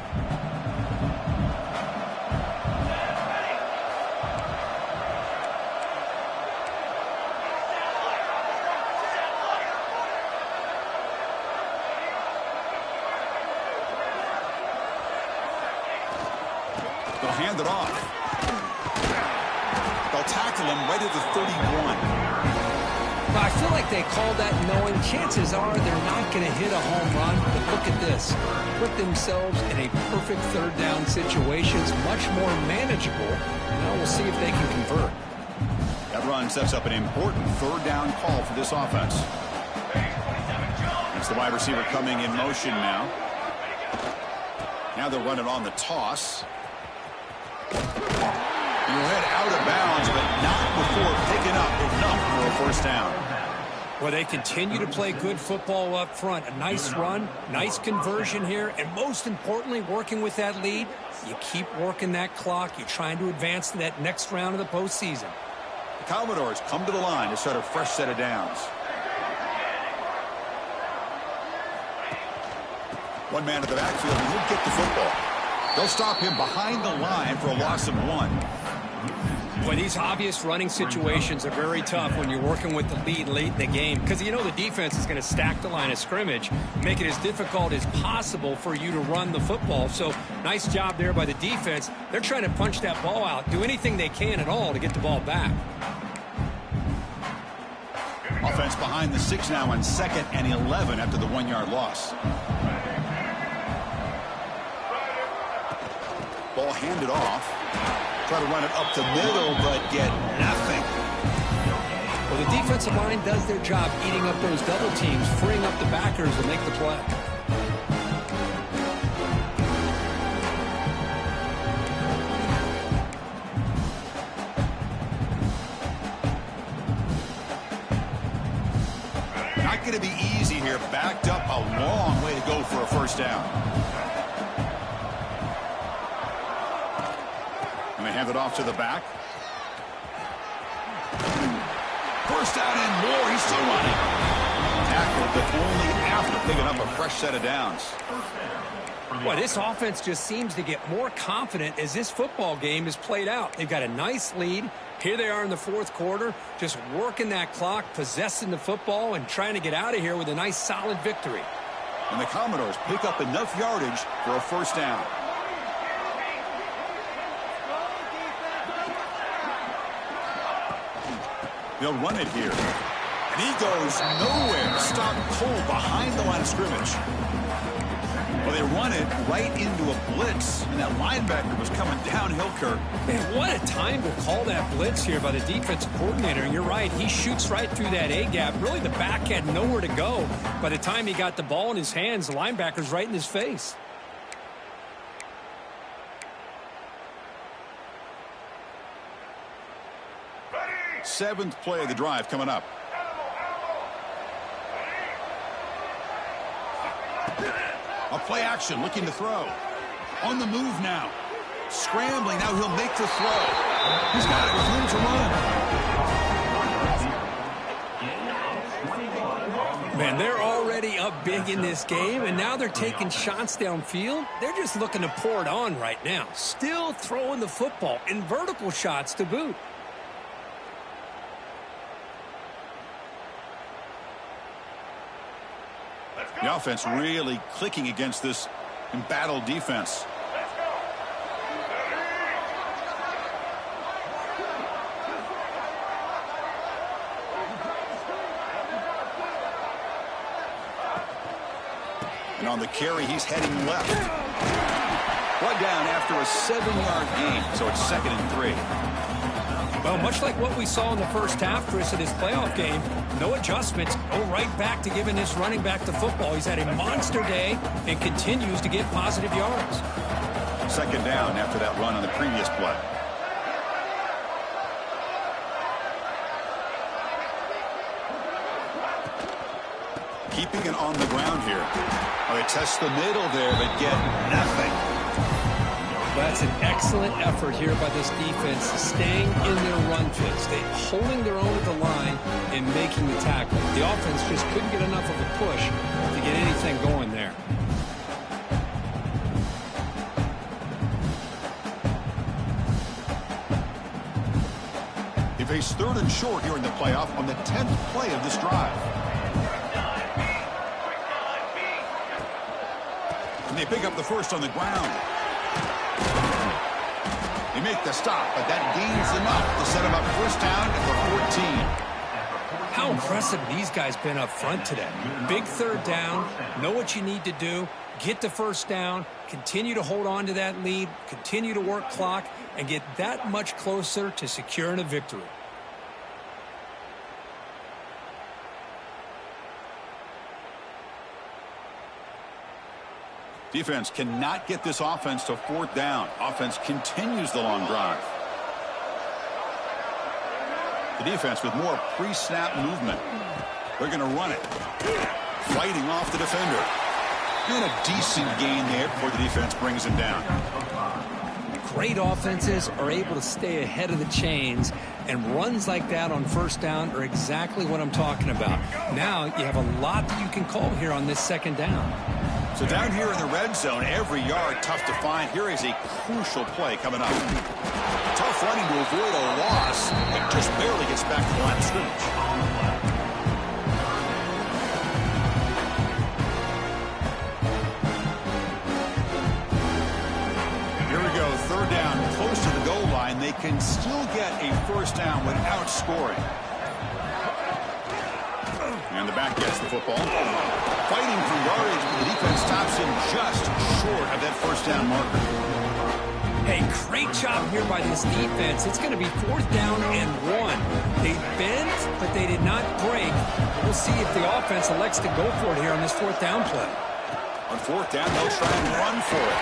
They'll hand it off. They'll tackle him right at the 31. Well, I feel like they called that knowing chances are they're not going to hit a home run. But look at this. Put themselves in a perfect third down situation. It's much more manageable. Now we'll see if they can convert. That run sets up an important third down call for this offense. It's the wide receiver coming in motion now. Now they'll run it on the toss. He'll head out of bounds, but not before picking up enough for a first down. Well, they continue to play good football up front. A nice run, nice conversion here, and most importantly, working with that lead, you keep working that clock. You're trying to advance to that next round of the postseason. The Commodores come to the line to start a fresh set of downs. One man at the backfield, and he'll get the football. They'll stop him behind the line for a loss of 1. Boy, these obvious running situations are very tough when you're working with the lead late in the game because you know the defense is going to stack the line of scrimmage, make it as difficult as possible for you to run the football. So nice job there by the defense. They're trying to punch that ball out, do anything they can at all to get the ball back. Offense behind the 6 now on 2nd and 11 after the 1-yard loss. Ball handed off. Try to run it up the middle, but get nothing. Well, the defensive line does their job eating up those double teams, freeing up the backers to make the play. Not going to be easy here. Backed up a long way to go for a first down. And they hand it off to the back. First down and more. He's still running. Tackled, but only after picking up a fresh set of downs. Boy, this offense just seems to get more confident as this football game is played out. They've got a nice lead. Here they are in the fourth quarter, just working that clock, possessing the football, and trying to get out of here with a nice, solid victory. And the Commodores pick up enough yardage for a first down. They'll run it here. And he goes nowhere. Stop cold behind the line of scrimmage. Well, they run it right into a blitz, and that linebacker was coming downhill, Kirk. Man, what a time to call that blitz here by the defensive coordinator. And you're right, he shoots right through that A-gap. Really, the back had nowhere to go. By the time he got the ball in his hands, the linebacker's right in his face. Seventh play of the drive coming up. A play action, looking to throw. On the move now. Scrambling, now he'll make the throw. He's got it with room to run. Man, they're already up big in this game, and now they're taking shots downfield. They're just looking to pour it on right now. Still throwing the football, and vertical shots to boot. The offense really clicking against this embattled defense. And on the carry, he's heading left. One down after a 7-yard gain, so it's 2nd and 3. Well, much like what we saw in the first half, Chris, of this playoff game, no adjustments, go right back to giving this running back the football. He's had a monster day and continues to get positive yards. 2nd down after that run on the previous play. Keeping it on the ground here. Oh, they test the middle there, but get nothing. That's an excellent effort here by this defense, staying in their run fits. They're holding their own at the line and making the tackle. The offense just couldn't get enough of a push to get anything going there. They face 3rd and short here in the playoff on the 10th play of this drive. And they pick up the first on the ground. They make the stop, but that gains enough to set them up first down at the 14. How impressive these guys been up front today. Big 3rd down, know what you need to do, get the first down, continue to hold on to that lead, continue to work clock, and get that much closer to securing a victory. Defense cannot get this offense to 4th down. Offense continues the long drive. The defense with more pre-snap movement. They're going to run it. Fighting off the defender. And a decent gain there before the defense brings him down. Great offenses are able to stay ahead of the chains, and runs like that on first down are exactly what I'm talking about. Now you have a lot that you can call here on this 2nd down. So down here in the red zone, every yard tough to find. Here is a crucial play coming up. Tough running to avoid a loss. It just barely gets back to the line of scrimmage. Here we go, 3rd down, close to the goal line. They can still get a first down without scoring. And the back gets the football. Fighting for yardage, but the defense stops him just short of that first down marker. Hey, great job here by this defense. It's going to be 4th down and 1. They bent, but they did not break. We'll see if the offense elects to go for it here on this 4th down play. On 4th down, they'll try and run for it.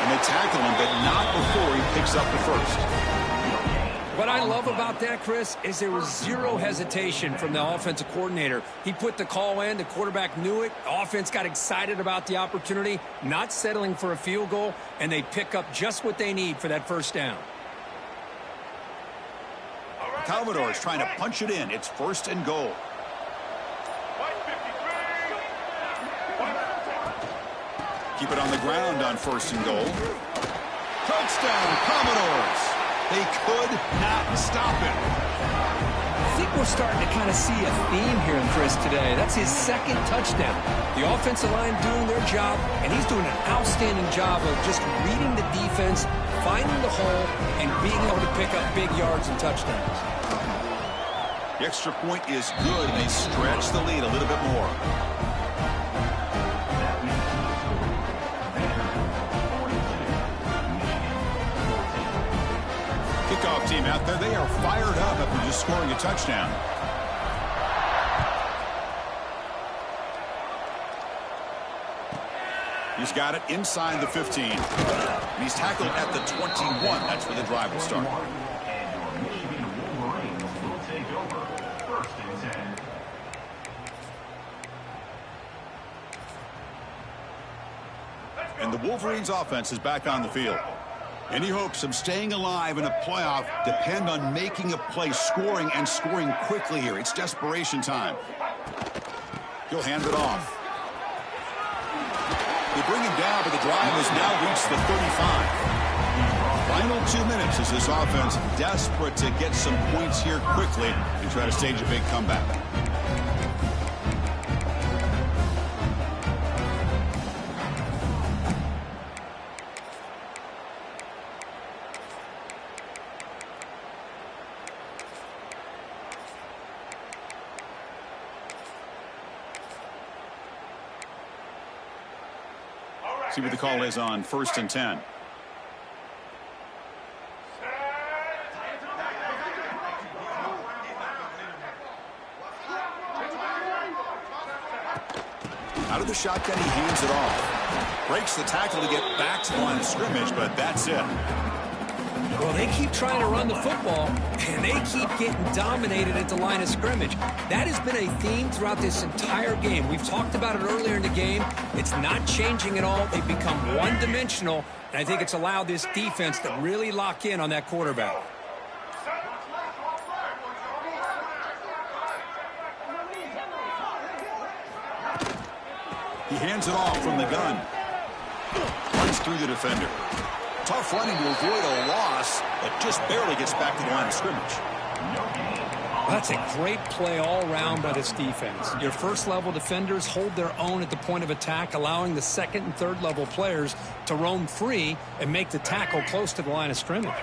And they tackle him, but not before he picks up the first. What I love about that, Chris, is there was zero hesitation from the offensive coordinator. He put the call in. The quarterback knew it. The offense got excited about the opportunity, not settling for a field goal, and they pick up just what they need for that first down. Commodores trying to punch it in. It's 1st and goal. Keep it on the ground on 1st and goal. Touchdown, Commodores. They could not stop him. I think we're starting to kind of see a theme here in Chris today. That's his 2nd touchdown. The offensive line doing their job, and he's doing an outstanding job of just reading the defense, finding the hole, and being able to pick up big yards and touchdowns. The extra point is good, and they stretch the lead a little bit more. Kickoff team out there, they are fired up after just scoring a touchdown. He's got it inside the 15. He's tackled at the 21. That's where the drive will start. And the Wolverines offense is back on the field. Any hopes of staying alive in a playoff depend on making a play, scoring, and scoring quickly here. It's desperation time. He'll hand it off. They bring him down, but the drive has now reached the 35. Final 2 minutes as this offense desperate to get some points here quickly and try to stage a big comeback. See what the call is on 1st and 10. Out of the shotgun, he hands it off. Breaks the tackle to get back to the line of scrimmage, but that's it. Well, they keep trying to run the football, and they keep getting dominated at the line of scrimmage. That has been a theme throughout this entire game. We've talked about it earlier in the game. It's not changing at all. They've become one-dimensional, and I think it's allowed this defense to really lock in on that quarterback. He hands it off from the gun. Runs through the defender. Tough running to avoid a loss, but just barely gets back to the line of scrimmage. That's a great play all around by this defense. Your first-level defenders hold their own at the point of attack, allowing the second and third-level players to roam free and make the tackle close to the line of scrimmage.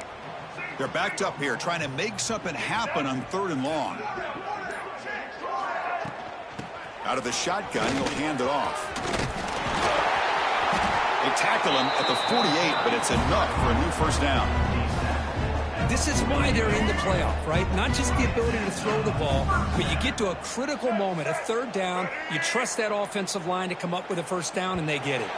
They're backed up here, trying to make something happen on 3rd and long. Out of the shotgun, he'll hand it off. They tackle him at the 48, but it's enough for a new first down. This is why they're in the playoff, right? Not just the ability to throw the ball, but you get to a critical moment, a 3rd down, you trust that offensive line to come up with a first down, and they get it.